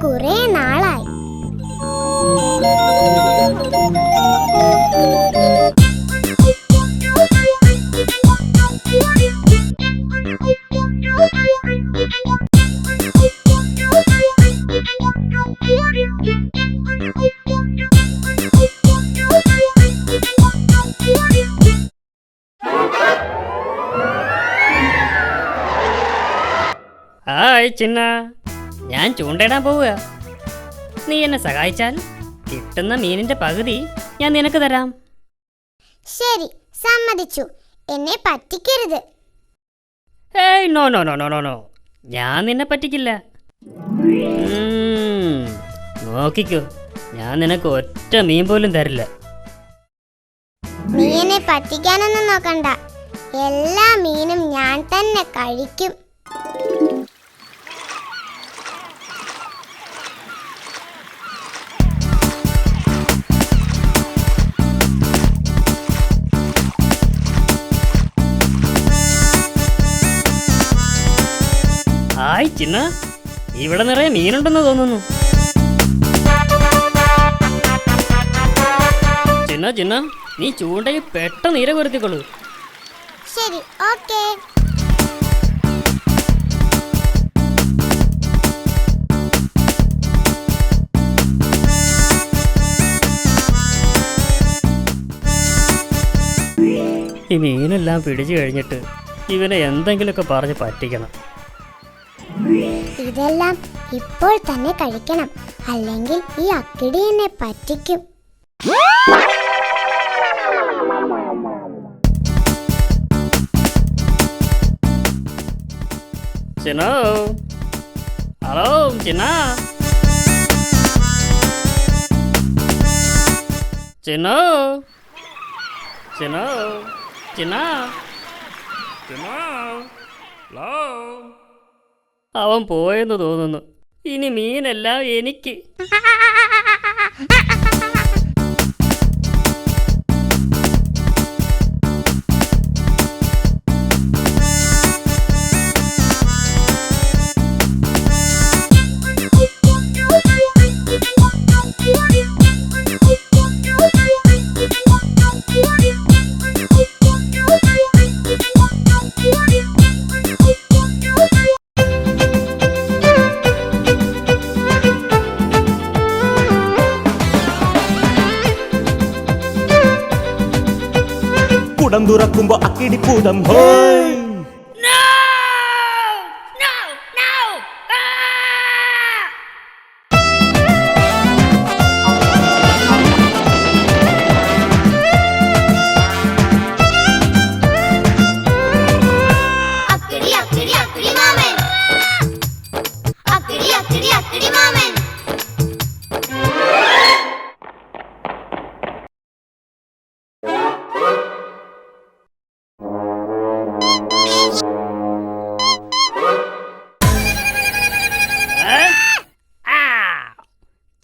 കുറെ നാളായി. ഹായ് ചിന്ന, ഞാൻ ചൂണ്ടയിടാൻ പോവുക. നീ എന്നെ സഹായിച്ചാൽ കിട്ടുന്ന മീനിന്റെ പകുതി ഞാൻ നിനക്ക് തരാം. ശരി, സമ്മതിച്ചു. എന്നെ പറ്റിക്കരുത്. ഏയ് no no no no no no, ഞാൻ നിന്നെ പറ്റിക്കില്ല. നോക്കിക്കോ, ഞാൻ നിനക്ക് ഒറ്റ മീൻ പോലും തരില്ല. നീ എന്നെ പറ്റിക്കാനൊന്നും നോക്കണ്ട. എല്ലാ മീനും ഞാൻ തന്നെ കഴിക്കും. ഹായ് ചിന്ന, ഇവിടെ നിറയെ മീനുണ്ടെന്ന് തോന്നുന്നു. ചിന്ന ചിന്ന, നീ ചൂണ്ടയിൽ പെട്ടെന്ന് ഇര കൊരുത്തിക്കൊള്ളൂ. ശരി, ഓക്കേ. ഈ മീനെല്ലാം പിടിച്ചു കഴിഞ്ഞിട്ട് ഇവനെ എന്തെങ്കിലുമൊക്കെ പറഞ്ഞ് പറ്റിക്കണം. ഇതെല്ലാം ഇപ്പോൾ തന്നെ കഴിക്കണം, അല്ലെങ്കിൽ ഈ അക്കിടി എന്നെ പറ്റിക്കും. ചിന്നോ, ഹലോ ചിന്ന, ചിന്നോ, ചിന്നോ, ചിന്ന, ചിന്നോ, ഹലോ. അവൻ പോയെന്ന് തോന്നുന്നു. ഇനി മീനെല്ലാം എനിക്ക്. കുടം തുറക്കുമ്പോ അക്കിടിപ്പൂതം ഹോയ്.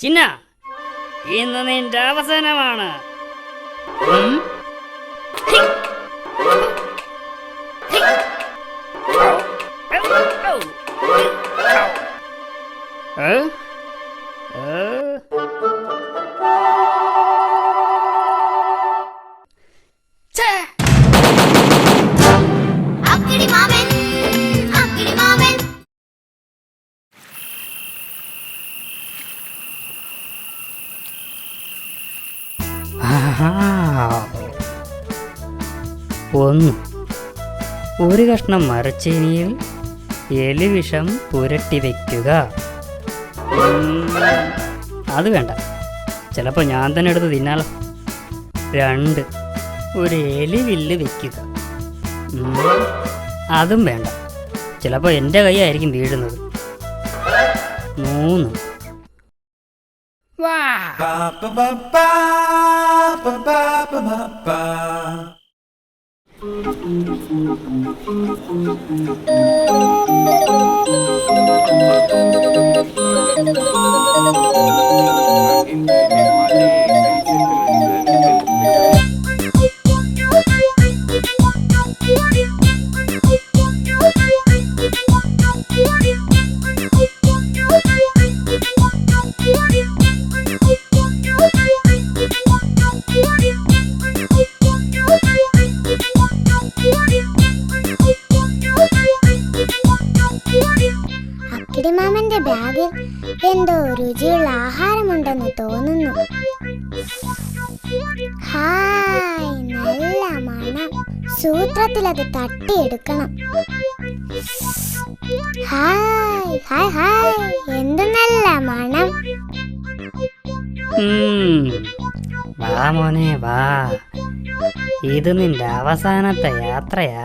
ചിന്ന, ഇന്ന് നിന്റെ അവസാനമാണ്. ഒരു കഷ്ണം മരച്ചീനിയിൽ എലിവിഷം പുരട്ടി വയ്ക്കുക. അത് വേണ്ട, ചിലപ്പോൾ ഞാൻ തന്നെ എടുത്ത് തിന്നാലോ. 2, ഒരു എലിവില്ല് വയ്ക്കുക. അതും വേണ്ട, ചിലപ്പോൾ എൻ്റെ കൈയായിരിക്കും വീഴുന്നത്. 3, ഹായ്, നല്ല മണം. സൂത്രത്തിൽ അത് തട്ടിയെടുക്കണം. ഹായ് ഹായ് ഹായ്, എന്ത് നല്ല മണം. വാ മോനെ വാ, ഇത് നിന്റെ അവസാനത്തെ യാത്രയാ.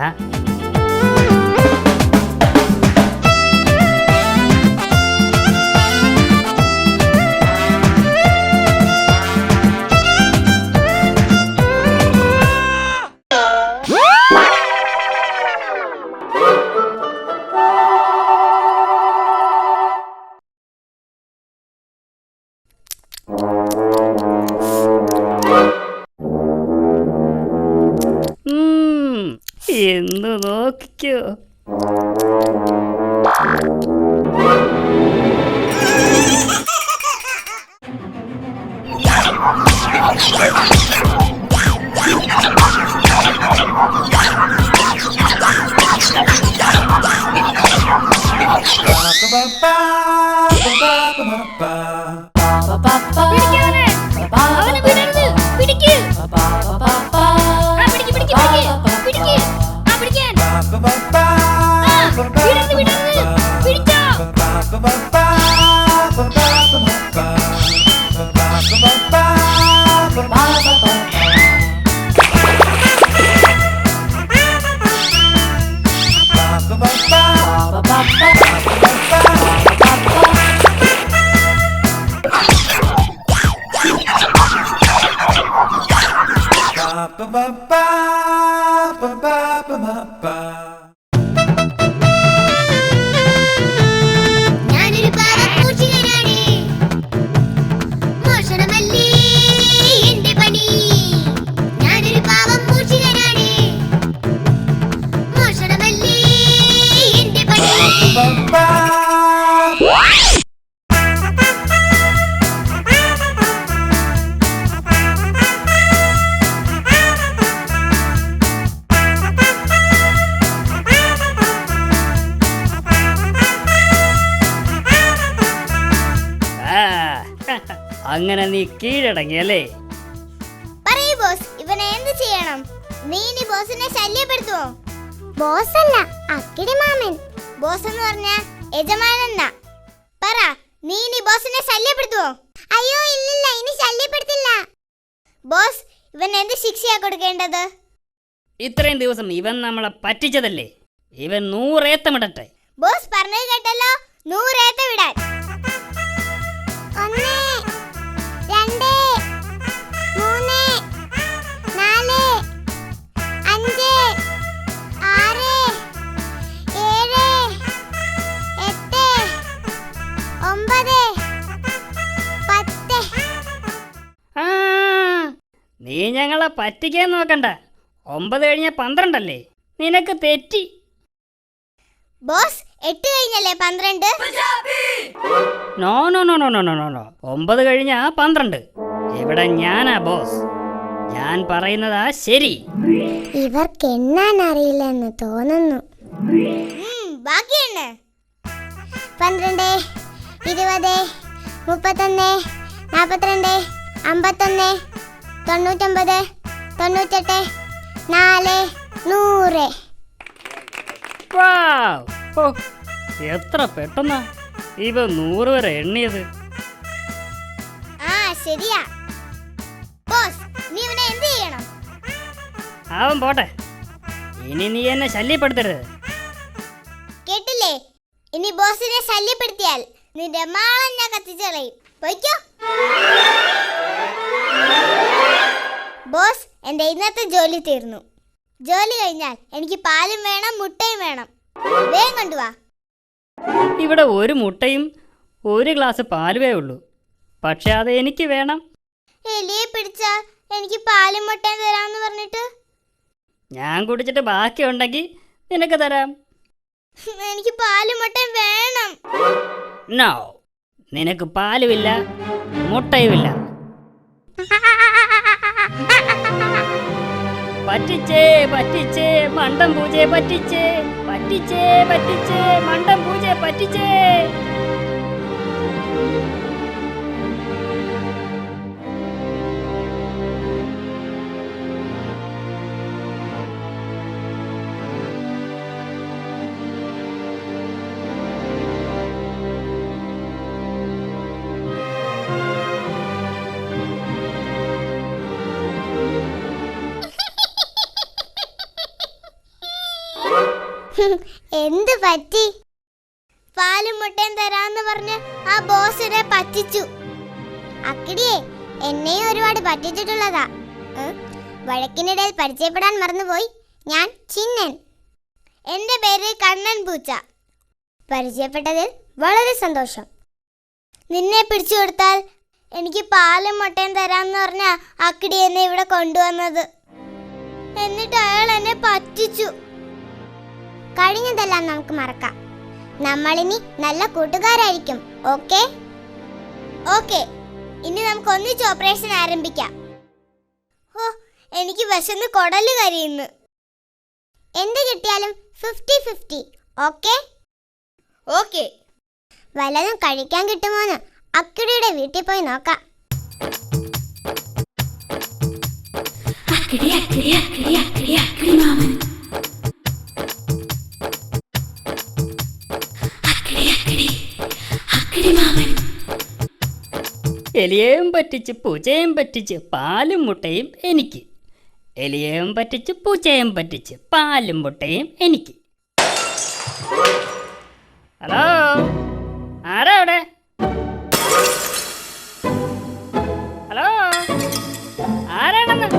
എന്ന് നോക്കിക്കോ. ഞാനൊരു പാവപ്പൂച്ചികനാണ്. മോഷണമല്ലേ എന്റെ പണി. ഞാനൊരു പാവപ്പൂച്ചികനാണ്. മോഷണമല്ലേ എന്റെ പണി. അങ്ങനെ നീ കീഴടങ്ങിയല്ലേ? പറയൂ ബോസ്, ഇവനെ എന്ത് ചെയ്യണം? നീ ഇനി ബോസിനെ ശല്യപ്പെടുത്തുവോ? ബോസ് അല്ല, അക്കിടി മാമൻ. ബോസ് എന്ന് പറഞ്ഞ യജമാനെന്നാ. പറ, നീ ഇനി ബോസിനെ ശല്യപ്പെടുത്തുവോ? അയ്യോ ഇല്ലില്ല, ഇനി ശല്യപ്പെടുത്തില്ല. ബോസ്, ഇവൻ എന്ത് ശിക്ഷയാ കൊടുക്കേണ്ടത്? ഇത്രയും ദിവസം ഇവൻ നമ്മളെ പറ്റിച്ചതല്ലേ, ഇവൻ 100 ഏത്തമിടട്ടെ. ബോസ് പറഞ്ഞത് കേട്ടല്ലോ, 100 ഏത്ത വിടാൻ. 1 2 3 4 5 6 7 8 9 10. ആ, നീ ഞങ്ങളെ പറ്റിക്കാൻ നോക്കണ്ട. 9 കഴിഞ്ഞ 12 അല്ലേ? നിനക്ക് തെറ്റി. ബോസ്, 8 കഴിഞ്ഞല്ലേ 12? No no no no no no no 9 കഴിഞ്ഞ 12. ഇവിടെ ഞാനാ ബോസ്. ഞാൻ പറയുന്നതാ ശരി. ഇവർക്ക് എണ്ണാൻ അറിയില്ലെന്ന് തോന്നുന്നു. ബാക്കിയാണ് 12 20 31 42 51 99 98 4 100. വാവ്! ഓ, എത്ര പെട്ടെന്നാ ഇവ 100 വരെ എണ്ണിയത്. ആ ശരിയാ. ബോസ്, നീ ഇവനെ എന്ത് ചെയ്യണം? അവൻ പോട്ടെ, ഇനി നീ എന്നെ ശല്യപ്പെടുത്തരുത്. കേട്ടില്ലേ? ഇനി ബോസിനെ ശല്യപ്പെടുത്തിയാൽ നിന്റെ മാളം ഞാൻ കത്തിച്ചളയും. പോയിക്കോ. ബോസ്, എന്റെ ഇന്നത്തെ ജോലി തീർന്നു. ജോലി കഴിഞ്ഞാൽ എനിക്ക് പാലും വേണം, മുട്ടയും വേണം. വേഗം കൊണ്ടുവാ. ഇവിടെ 1 മുട്ടയും 1 ഗ്ലാസ് പാലുവേ ഉള്ളൂ. പക്ഷെ അത് എനിക്ക് വേണം. എലിയെ പിടിച്ചാ എനിക്ക് പാലും മുട്ടയും തരാമെന്ന് പറഞ്ഞിട്ട്. ഞാൻ കുടിച്ചിട്ട് ബാക്കിയുണ്ടെങ്കിൽ നിനക്ക് തരാം. എനിക്ക് പാലും മുട്ടയും വേണം. നോ, നിനക്ക് പാലുമില്ല, മുട്ടയുമില്ല. പറ്റിച്ചേ പറ്റിച്ചേ മണ്ടം പൂജയെ പറ്റിച്ചേ, പറ്റിച്ചേ പറ്റിച്ചേ മണ്ടം പൂജയെ പറ്റിച്ചേ. എന്ത് പറ്റി? പാലും മുട്ടയും തരാന്ന് പറഞ്ഞ് ആ ബോസിനെ പറ്റിച്ചു. അക്കിടിയെ എന്നെയും ഒരുപാട് പറ്റിച്ചിട്ടുള്ളതാ. വഴക്കിനിടയിൽ പരിചയപ്പെടാൻ മറന്നുപോയി. ഞാൻ ചിന്നൻ. എന്റെ പേര് കണ്ണൻ പൂച്ച. പരിചയപ്പെട്ടതിൽ വളരെ സന്തോഷം. നിന്നെ പിടിച്ചു കൊടുത്താൽ എനിക്ക് പാലും മുട്ടയും തരാമെന്ന് പറഞ്ഞ അക്കിടി എന്നെ ഇവിടെ കൊണ്ടുവന്നത്. എന്നിട്ട് അയാൾ എന്നെ പറ്റിച്ചു. കഴിഞ്ഞതെല്ലാം നമുക്ക് മറക്കാം. നമ്മളിനി നല്ല കൂട്ടുകാരായിരിക്കും. ഓക്കേ? ഓക്കേ, ഇനി നമുക്ക് ഒന്നിച്ച് ഓപ്പറേഷൻ ആരംഭിക്കാം. ഓ, എനിക്ക് വിശന്ന് കൊടല് കരിയുന്നു. എന്ത് കിട്ടിയാലും 50-50. ഓക്കേ? ഓക്കേ. വല്ലതും കഴിക്കാൻ കിട്ടുമോന്ന് അക്കിടിയുടെ വീട്ടിൽ പോയി നോക്കാം. എലിയേയും പറ്റിച്ച് പൂച്ചയും പറ്റിച്ച് പാലും മുട്ടയും എനിക്ക്. എലിയേയും പറ്റിച്ച് പൂച്ചയും പറ്റിച്ച് പാലും മുട്ടയും എനിക്ക്. ഹലോ, ആരാ അവിടെ? ഹലോ, ആരാണെന്ന്?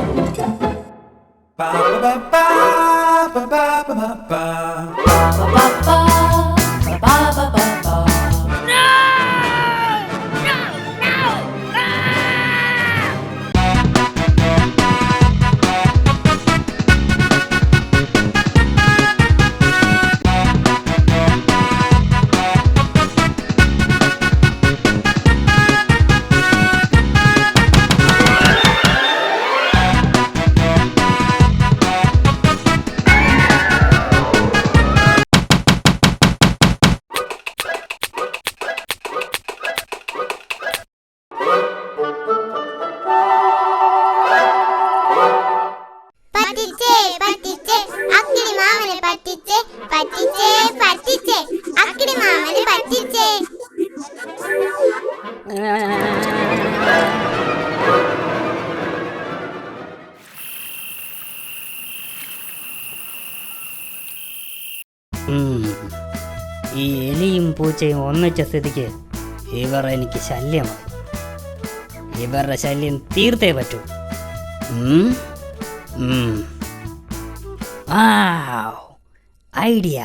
പറ്റിച്ചേ പറ്റിച്ചേ അക്കിടി മാമനെ പറ്റിച്ചേ, പറ്റിച്ചേ പറ്റിച്ചേ അക്കിടി മാമനെ പറ്റിച്ചേ. ഈ എലിയും പൂച്ചയും ഒന്നിച്ച സ്ഥിതിക്ക് ഇവർ എനിക്ക് ശല്യമാണ്. ഇവരുടെ ശല്യം തീർത്തേ പറ്റൂ. ഐഡിയ.